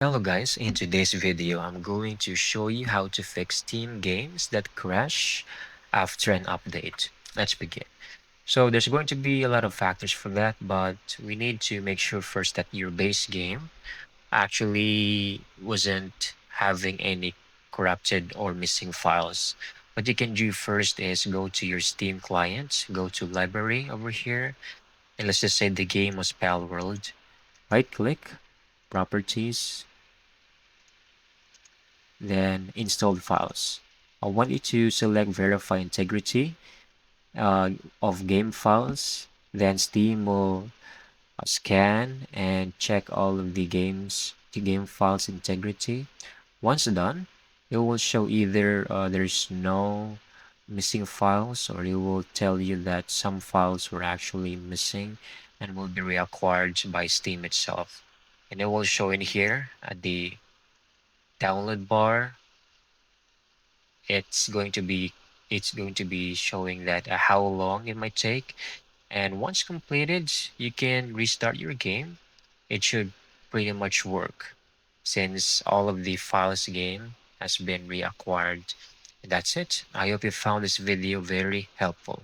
Hello guys, in today's video I'm going to show you how to fix Steam games that crash after an update. Let's begin. So there's going to be a lot of factors for that, but we need to make sure first that your base game actually wasn't having any corrupted or missing files. What you can do first is go to your Steam client, go to library over here, and let's just say the game was Pal World. Right click, properties, then installed files. I want you to select verify integrity uh, of game files. Then Steam will scan and check all of the game files integrity. Once done, it will show either there's no missing files, or it will tell you that some files were actually missing and will be reacquired by Steam itself. And it will show in here at the download bar. It's going to be showing that how long it might take, and once completed you can restart your game. It should pretty much work since all of the files game has been reacquired. That's it. I hope you found this video very helpful.